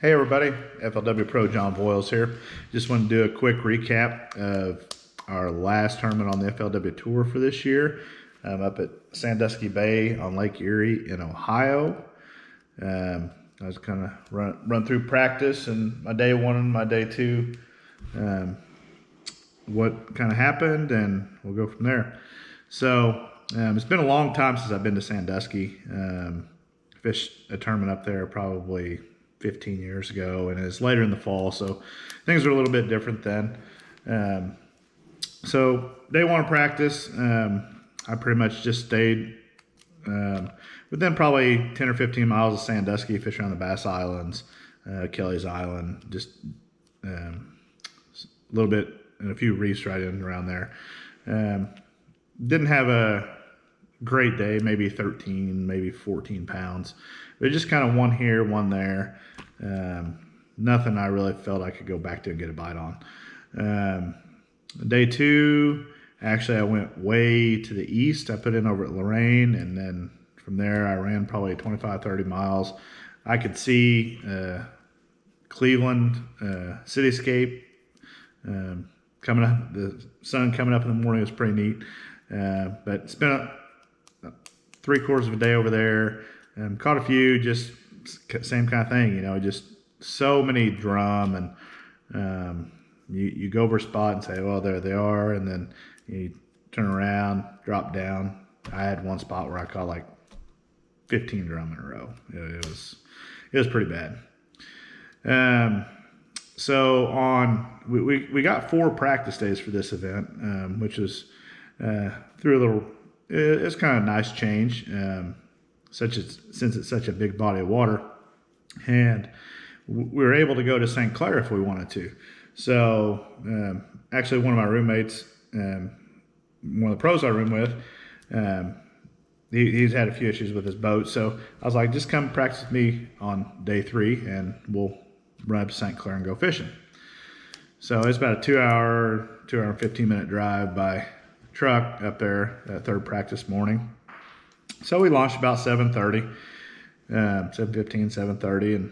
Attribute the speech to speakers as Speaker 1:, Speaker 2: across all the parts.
Speaker 1: Hey everybody, FLW Pro John Boyles here. Just want to do a quick recap of our last tournament on the FLW Tour for this year. I'm up at Sandusky Bay on Lake Erie in Ohio. I was kind of run through practice and my day one and my day two, what kind of happened, and we'll go from there. So it's been a long time since I've been to Sandusky. Fished a tournament up there probably 15 years ago, and it's later in the fall, so things are a little bit different then. So day one of practice, I pretty much just stayed within probably 10 or 15 miles of Sandusky, fish around the Bass Islands, Kelly's Island, just a little bit, and a few reefs right in around there. Didn't have a great day, maybe 13, maybe 14 pounds. But just kind of one here, one there. Nothing I really felt I could go back to and get a bite on. Day two, actually I went way to the east. I put in over at Lorraine, and then from there I ran probably 25, 30 miles. I could see Cleveland cityscape coming up. The sun coming up in the morning was pretty neat. But spent 3/4 of a day over there. Caught a few, just same kind of thing, just so many drum, and you go over a spot and say, well, there they are, and then you turn around, drop down. I had one spot where I caught like 15 drum in a row. It was pretty bad. So we got 4 practice days for this event, which was through a little. It's kind of a nice change, since it's such a big body of water, and we were able to go to St. Clair if we wanted to. So actually, one of my roommates, one of the pros I room with, he's had a few issues with his boat. So I was like, just come practice with me on day 3, and we'll run up to St. Clair and go fishing. So it's about a 2 hour and 15-minute drive by truck up there that third practice morning. So we launched about 7:30, 7:15, 7:30,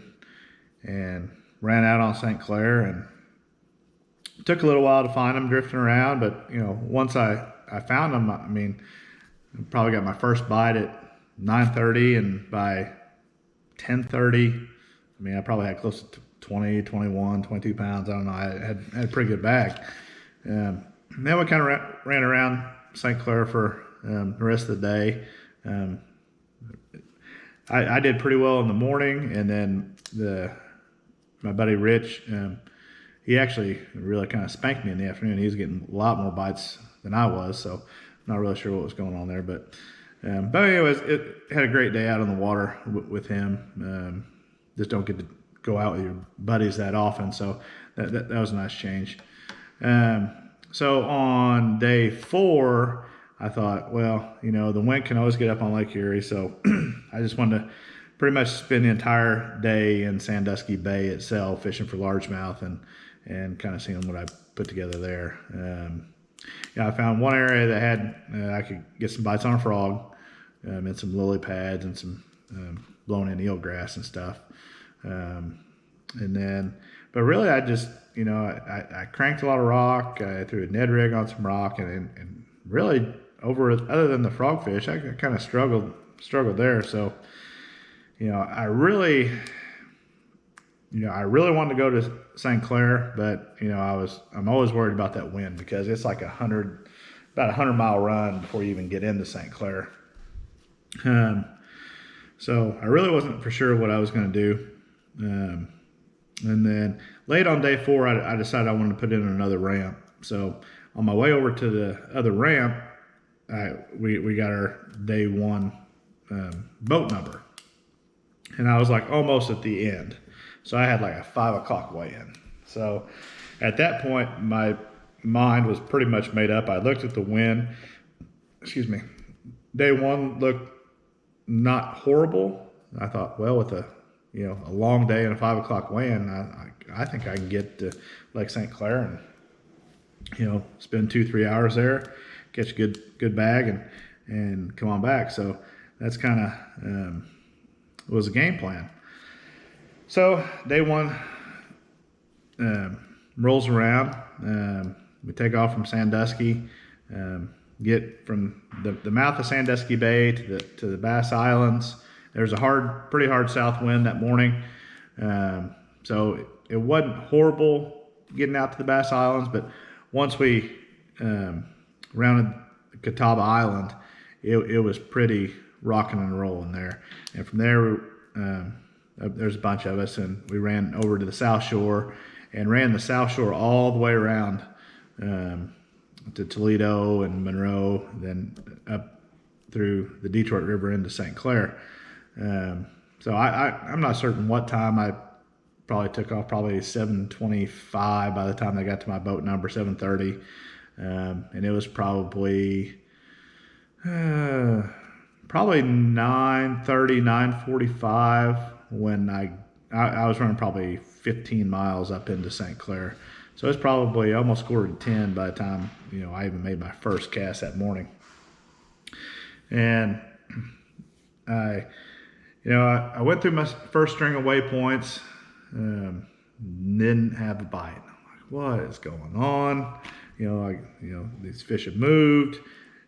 Speaker 1: and ran out on St. Clair, and it took a little while to find them drifting around. But once I found them, I mean, I probably got my first bite at 9:30, and by 10:30, I mean, I probably had close to 20, 21, 22 pounds. I don't know. I had a pretty good bag. Then we kind of ran around St. Clair for the rest of the day. I did pretty well in the morning, and then my buddy Rich, he actually really kind of spanked me in the afternoon. He was getting a lot more bites than I was, so I'm not really sure what was going on there. But anyways, it had a great day out on the water with him. Just don't get to go out with your buddies that often, so that was a nice change. So on day 4, I thought, well, the wind can always get up on Lake Erie, so I just wanted to pretty much spend the entire day in Sandusky Bay itself, fishing for largemouth and kind of seeing what I put together there. I found one area that had I could get some bites on a frog, and some lily pads and some blown in eelgrass and stuff. But really, I just, I cranked a lot of rock. I threw a Ned rig on some rock, and really, other than the frogfish, I kind of struggled there. So, I really wanted to go to St. Clair, but I'm always worried about that wind, because it's like about a 100-mile run before you even get into St. Clair. So I really wasn't for sure what I was going to do. And then late on day 4, I decided I wanted to put in another ramp. So on my way over to the other ramp, we got our day 1 boat number. And I was like almost at the end. So I had like a 5 o'clock weigh-in. So at that point, my mind was pretty much made up. I looked at the wind. Day 1 looked not horrible. I thought, well, with a long day and a 5 o'clock weigh-in, I think I can get to Lake St. Clair and, spend 2-3 hours there, catch a good bag, and come on back. So that's kind of was the game plan. So day one rolls around. We take off from Sandusky, get from the mouth of Sandusky Bay to the Bass Islands. There's a pretty hard south wind that morning. So it wasn't horrible getting out to the Bass Islands, but once we rounded Catawba Island, it was pretty rocking and rolling there. And from there, there's a bunch of us, and we ran over to the South Shore and ran the South Shore all the way around to Toledo and Monroe, then up through the Detroit River into St. Clair. So I'm not certain what time. I probably took off probably 7:25 by the time I got to my boat number, 7:30. And it was probably 9:30, 9:45 when I was running probably 15 miles up into St. Clair. So it's probably almost 9:45 by the time, I even made my first cast that morning. And I went through my first string of waypoints, didn't have a bite. I'm like, what is going on? These fish have moved.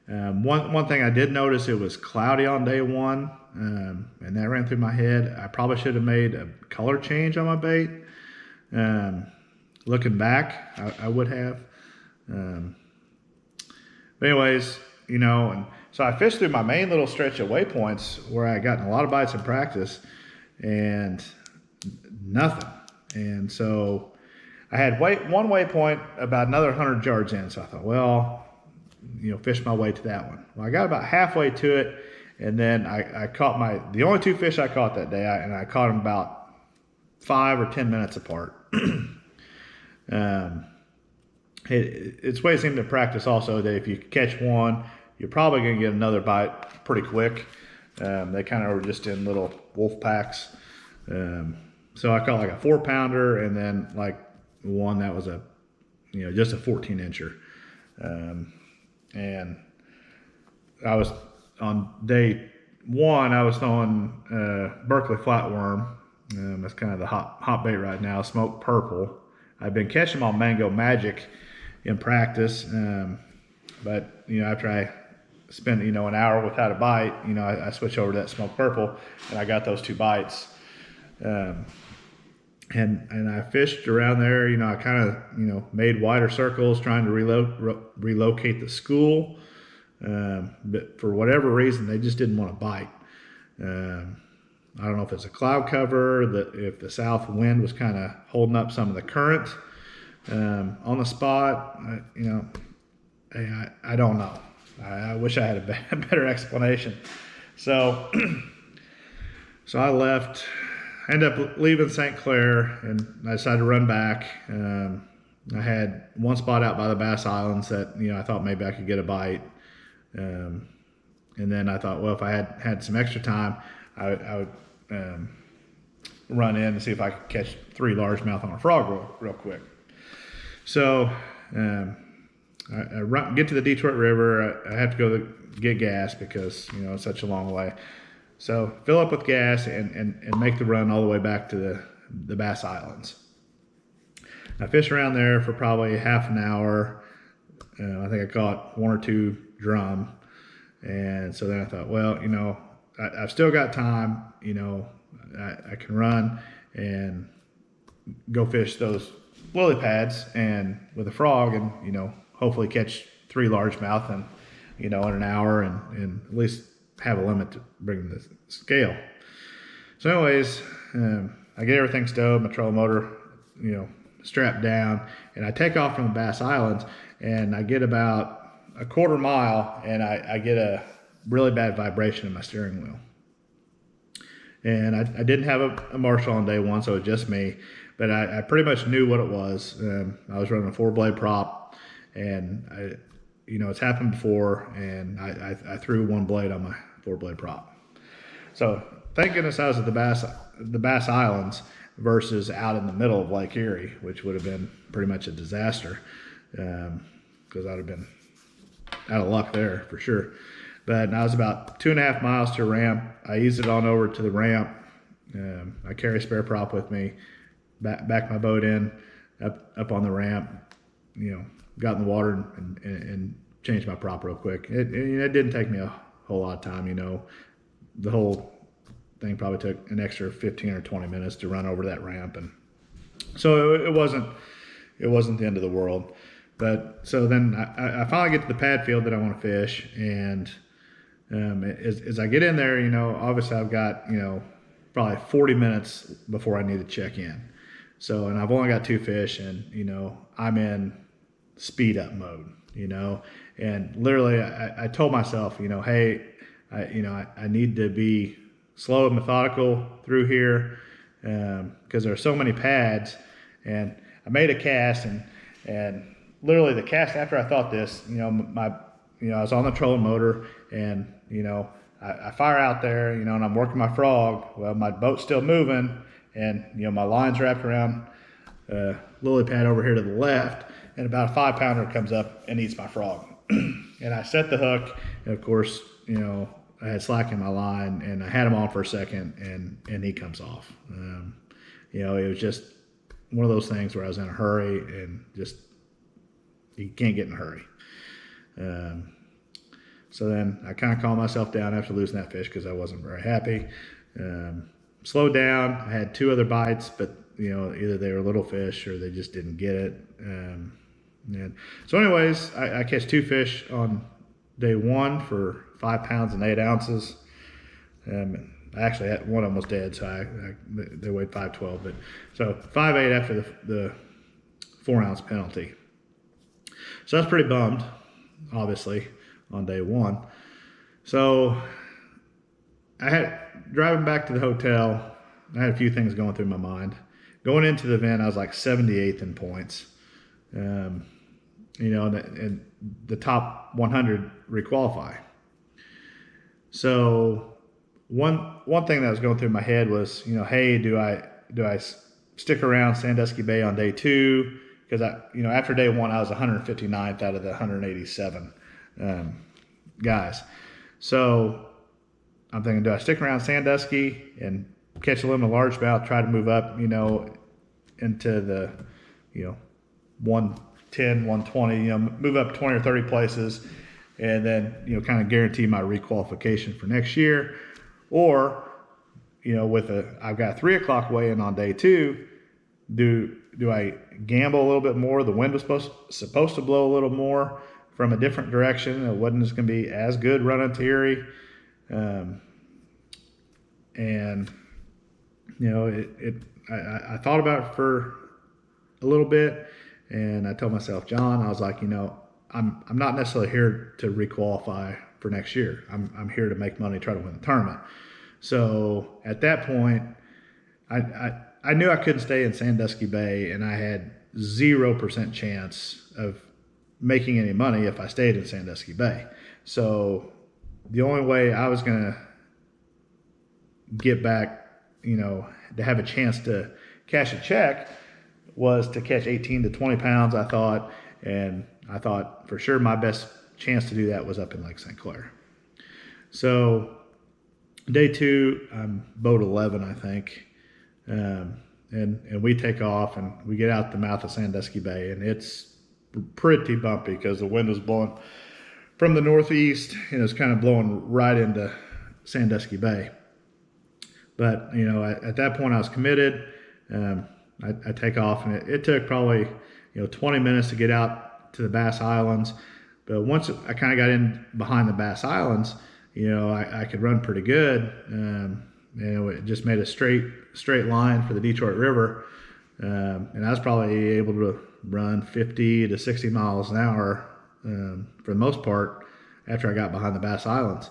Speaker 1: One thing I did notice, it was cloudy on day one, and that ran through my head. I probably should have made a color change on my bait. Looking back, I would have. But anyways, and so I fished through my main little stretch of waypoints where I had gotten a lot of bites in practice and nothing. And so I had one waypoint about another 100 yards in. So I thought, well, fish my way to that one. Well, I got about halfway to it, and then I caught the only two fish I caught that day, and I caught them about 5 or 10 minutes apart. It's ways into practice also that if you catch one, you're probably going to get another bite pretty quick. They kind of were just in little wolf packs. So I caught like a 4-pounder, and then like one that was just a 14-incher. And I was on day one, I was throwing Berkeley flatworm. That's kind of the hot bait right now, smoked purple. I've been catching them on Mango Magic in practice, but after I spent an hour without a bite, I switched over to that smoked purple, and I got those 2 bites. And I fished around there. I kind of made wider circles trying to relocate the school, but for whatever reason they just didn't want to bite. I don't know if it's a cloud cover, if the south wind was kind of holding up some of the current on the spot. I don't know. I wish I had a better explanation. So I left. I ended up leaving St. Clair, and I decided to run back. I had one spot out by the Bass Islands that I thought maybe I could get a bite. And then I thought, well, if I had some extra time, I would run in and see if I could catch 3 largemouth on a frog real quick. So I get to the Detroit River. I have to go get gas because it's such a long way. So fill up with gas and make the run all the way back to the Bass Islands. I fished around there for probably half an hour. I think I caught 1 or 2 drum. And so then I thought, well, I've still got time. I can run and go fish those lily pads and with a frog, and hopefully catch 3 largemouth in an hour, and at least have a limit to bring the scale. So anyways, I get everything stowed, my trolling motor, strapped down, and I take off from the Bass Islands, and I get about a 1/4 mile, and I get a really bad vibration in my steering wheel. And I didn't have a Marshall on day one, so it was just me, but I pretty much knew what it was. I was running a 4-blade prop, and it's happened before, and I threw 1 blade on my 4-blade prop. So thank goodness I was at the Bass Islands versus out in the middle of Lake Erie, which would have been pretty much a disaster, because I'd have been out of luck there for sure. But I was about 2.5 miles to a ramp. I eased it on over to the ramp, I carry a spare prop with me, back my boat in, up on the ramp, got in the water and changed my prop real quick. It didn't take me a whole lot of time, the whole thing probably took an extra 15 or 20 minutes to run over that ramp. And so it wasn't the end of the world. But so then I finally get to the pad field that I want to fish. And as I get in there, obviously I've got, probably 40 minutes before I need to check in. So, and I've only got 2 fish, and, I'm in speed up mode, and literally I told myself, hey, I need to be slow and methodical through here, because there are so many pads. And I made a cast, and literally the cast after I thought this, I was on the trolling motor, and, I fire out there, and I'm working my frog. Well, my boat's still moving, and, my line's wrapped around lily pad over here to the left, and about a 5-pounder comes up and eats my frog. And I set the hook, and of course, I had slack in my line, and I had him on for a second, and he comes off. It was just one of those things where I was in a hurry, and just, you can't get in a hurry. So then I kind of calmed myself down after losing that fish, because I wasn't very happy. Slowed down. I had 2 other bites, but either they were little fish or they just didn't get it. And so anyways, I catch 2 fish on day 1 for 5 pounds and 8 ounces. I actually had one almost dead, so they weighed 512, but so 5.8 after the 4-ounce penalty. So I was pretty bummed, obviously, on day 1. So I had, driving back to the hotel, I had a few things going through my mind. Going into the event, I was like 78th in points. And the top 100 requalify. So one thing that was going through my head was, hey, do I stick around Sandusky Bay on day 2? Because after day 1, I was 159th out of the 187 guys. So I'm thinking, do I stick around Sandusky and catch a limit largemouth, try to move up, into the, 110, 120, move up 20 or 30 places, and then, kind of guarantee my requalification for next year? Or, I've got a 3 o'clock weigh-in on day 2, do I gamble a little bit more? The wind was supposed to blow a little more from a different direction. It wasn't just going to be as good running to Erie. And, I thought about it for a little bit, and I told myself, John, I was like, I'm not necessarily here to requalify for next year. I'm here to make money, try to win the tournament. So at that point, I knew I couldn't stay in Sandusky Bay, and I had 0% chance of making any money if I stayed in Sandusky Bay. So the only way I was going to get back, to have a chance to cash a check was to catch 18 to 20 pounds, I thought. And I thought for sure my best chance to do that was up in Lake St. Clair. So day 2, I'm boat 11, I think. And we take off, and we get out the mouth of Sandusky Bay, and it's pretty bumpy because the wind was blowing from the northeast, and it was kind of blowing right into Sandusky Bay. But, at that point I was committed. I take off, and it took probably, 20 minutes to get out to the Bass Islands. But once I kind of got in behind the Bass Islands, I could run pretty good. It just made a straight line for the Detroit River. And I was probably able to run 50 to 60 miles an hour for the most part after I got behind the Bass Islands.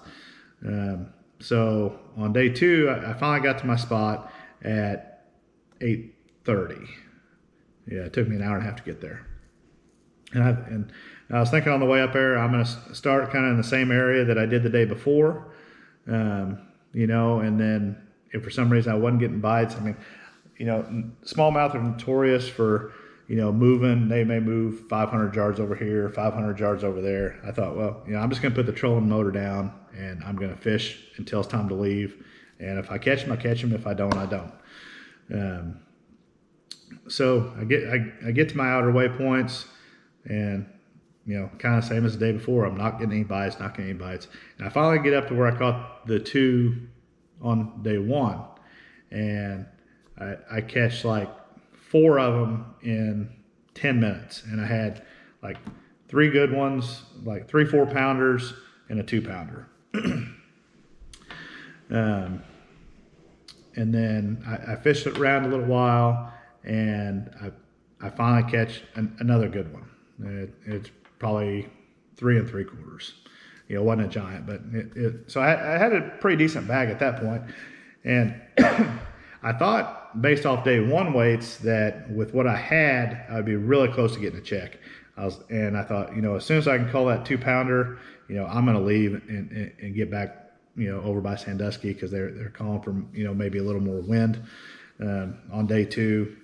Speaker 1: So on day 2, I finally got to my spot at 8:30. Yeah, it took me an hour and a half to get there. And I was thinking on the way up there, I'm going to start kind of in the same area that I did the day before, and then if for some reason I wasn't getting bites, smallmouth are notorious for, moving. They may move 500 yards over here, 500 yards over there. I thought, well, I'm just going to put the trolling motor down, and I'm going to fish until it's time to leave. And if I catch them, I catch them. If I don't, I don't. So I get to my outer waypoints, and kind of same as the day before. I'm not getting any bites, and I finally get up to where I caught the 2 on day 1, and I catch like 4 of them in 10 minutes, and I had like 3 good ones, like 3 4-pounders and a 2-pounder. And then I fished it around a little while, and I finally catch another good one. It's probably 3 3/4. It wasn't a giant, but so I had a pretty decent bag at that point. And I thought, based off day 1 weights, that with what I had, I'd be really close to getting a check. And I thought, as soon as I can call that 2-pounder, I'm going to leave and get back, over by Sandusky, because they're calling for, maybe a little more wind on day 2.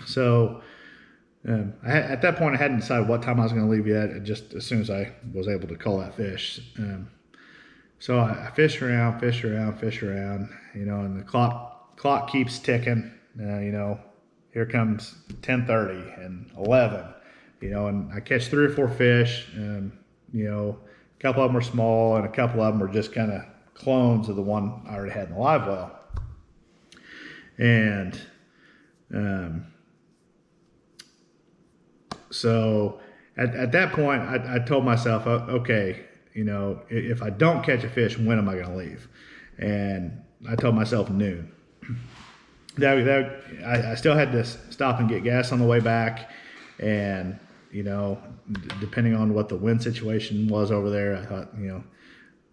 Speaker 1: So at that point, I hadn't decided what time I was going to leave yet. Just as soon as I was able to call that fish. So I fish around, and the clock keeps ticking. Here comes 10:30 and 11. And I catch 3 or 4 fish. A couple of them are small, and a couple of them are just kind of clones of the one I already had in the live well. And so at that point, I told myself, okay, if I don't catch a fish, when am I going to leave? And I told myself noon. I still had to stop and get gas on the way back, and depending on what the wind situation was over there, I thought,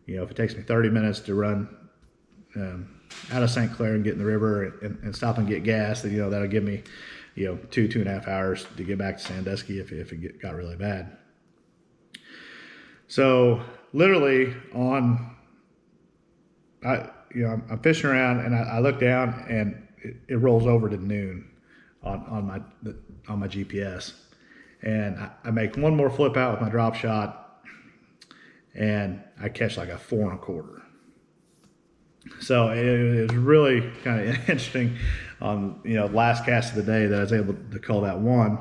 Speaker 1: if it takes me 30 minutes to run out of St. Clair and get in the river and stop and get gas, that'll give me 2.5 hours to get back to Sandusky if it got really bad. So literally I'm fishing around, and I look down, and it rolls over to noon on my GPS, and I make one more flip out with my drop shot, and I catch like a 4 1/4. So it was really kind of interesting on last cast of the day that I was able to call that one.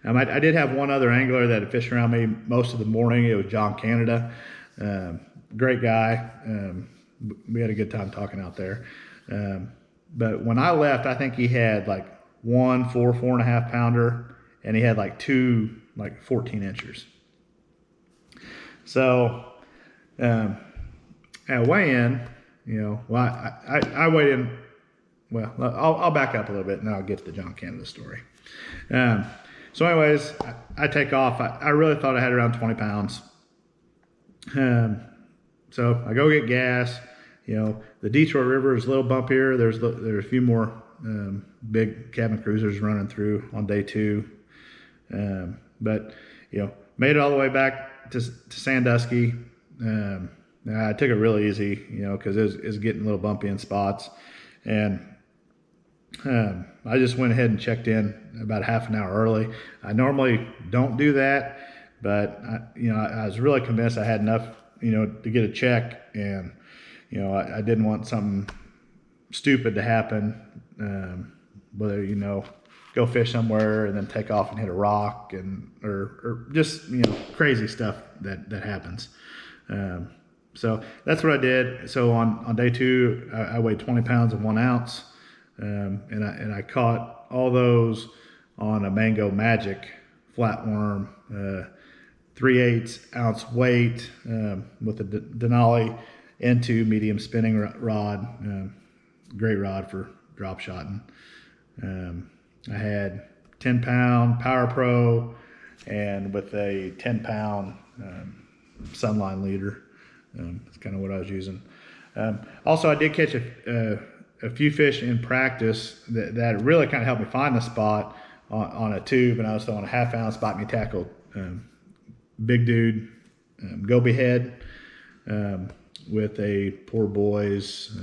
Speaker 1: I did have one other angler that had fished around me most of the morning. It was John Canada, great guy. We had a good time talking out there. But when I left, I think he had like 1 4 4.5 pounder, and he had like 2 like 14 inchers. So at weigh-in, I weighed in. Well, I'll back up a little bit, and then I'll get to the John Canada story. So anyways, I take off. I really thought I had around 20 pounds. So I go get gas. The Detroit River is a little bumpier. There's a few more big cabin cruisers running through on day 2. But made it all the way back to Sandusky. I took it really easy, because it was getting a little bumpy in spots, and I just went ahead and checked in about half an hour early. I normally don't do that, but I was really convinced I had enough, to get a check, and I didn't want something stupid to happen, whether go fish somewhere and then take off and hit a rock, or just crazy stuff that happens. So that's what I did. So on day 2, I weighed 20 pounds and 1 ounce. And I caught all those on a Mango Magic flatworm, 3/8 ounce weight, with a Denali N2 medium spinning rod. Great rod for drop shotting. I had 10-pound Power Pro, and with a 10-pound Sunline leader. That's kind of what I was using. Also, I did catch a few fish in practice that really kind of helped me find the spot on a tube, and I was throwing a 1/2 ounce bite me tackle, big dude, goby head, with a Poor Boys,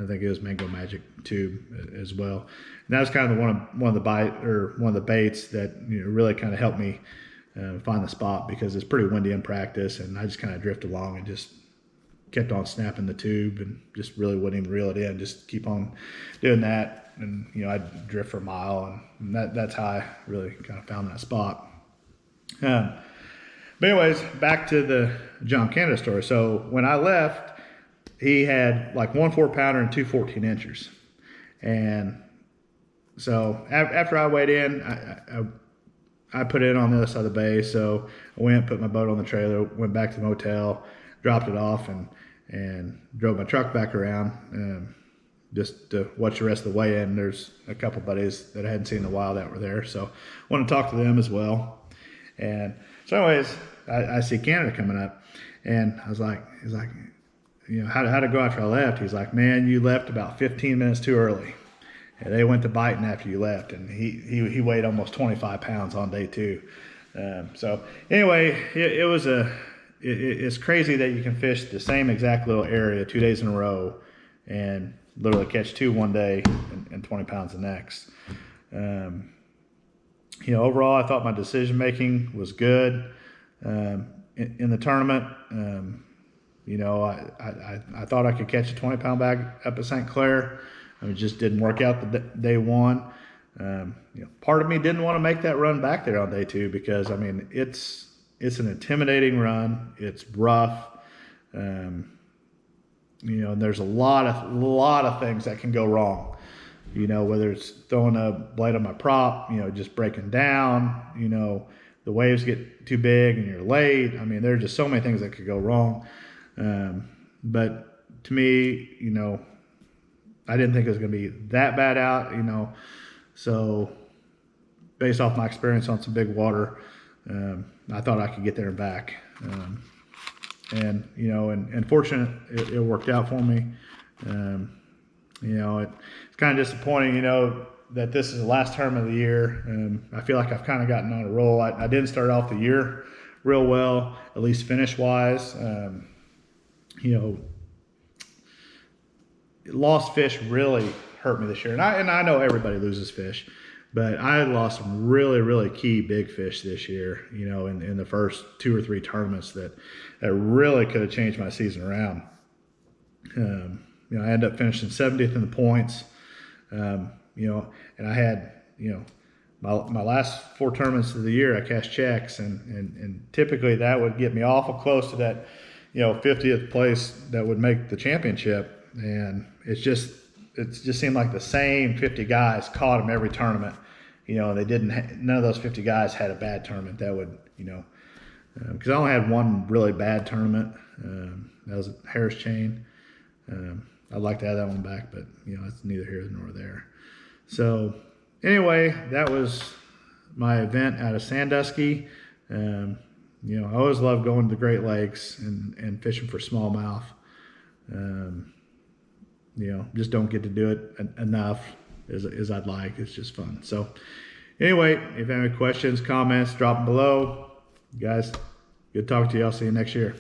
Speaker 1: I think it was Mango Magic tube as well. And that was kind of one of the baits that really kind of helped me find the spot, because it's pretty windy in practice, and I just kind of drift along and just kept on snapping the tube and just really wouldn't even reel it in. Just keep on doing that, and I'd drift for a mile, and that's how I really kind of found that spot. But anyways, back to the John Canada story. So when I left, he had like 1 4-pounder and 2 14-inchers, and so after I weighed in, I put it on the other side of the bay. So I went, put my boat on the trailer, went back to the motel, dropped it off, and drove my truck back around just to watch the rest of the weigh-in. There's a couple buddies that I hadn't seen in a while that were there, so I wanted to talk to them as well. And so anyways, I see Canada coming up, and he's like, how'd it go after I left? He's like, man, you left about 15 minutes too early. And they went to biting after you left, and he weighed almost 25 pounds on day 2. So anyway, it's crazy that you can fish the same exact little area 2 days in a row and literally catch 2 one day and 20 pounds the next. Overall, I thought my decision making was good in the tournament. I thought I could catch a 20-pound bag up at St. Clair. It just didn't work out the day 1. Part of me didn't want to make that run back there on day 2 because it's an intimidating run. It's rough. And there's a lot of things that can go wrong. Whether it's throwing a blade on my prop, just breaking down, the waves get too big and you're late. There's just so many things that could go wrong. But to me, I didn't think it was going to be that bad out, so based off my experience on some big water, I thought I could get there and back. And fortunate, it worked out for me. It's kind of disappointing, that this is the last tournament of the year. I feel like I've kind of gotten on a roll. I didn't start off the year real well, at least finish-wise. Lost fish really hurt me this year. And I know everybody loses fish, but I lost some really, really key big fish this year, in the first 2 or 3 tournaments that really could have changed my season around. I ended up finishing 70th in the points, and I had, my last 4 tournaments of the year, I cashed checks, and typically that would get me awful close to that, 50th place that would make the championship. And it just seemed like the same 50 guys caught them every tournament, they didn't, none of those 50 guys had a bad tournament that would, because I only had one really bad tournament. That was Harris Chain. I'd like to have that one back, but it's neither here nor there. So anyway, that was my event out of Sandusky. I always love going to the Great Lakes and fishing for smallmouth. Just don't get to do it enough as I'd like. It's just fun. So anyway, if you have any questions, comments, drop them below. Guys, good talking to you. I'll see you next year.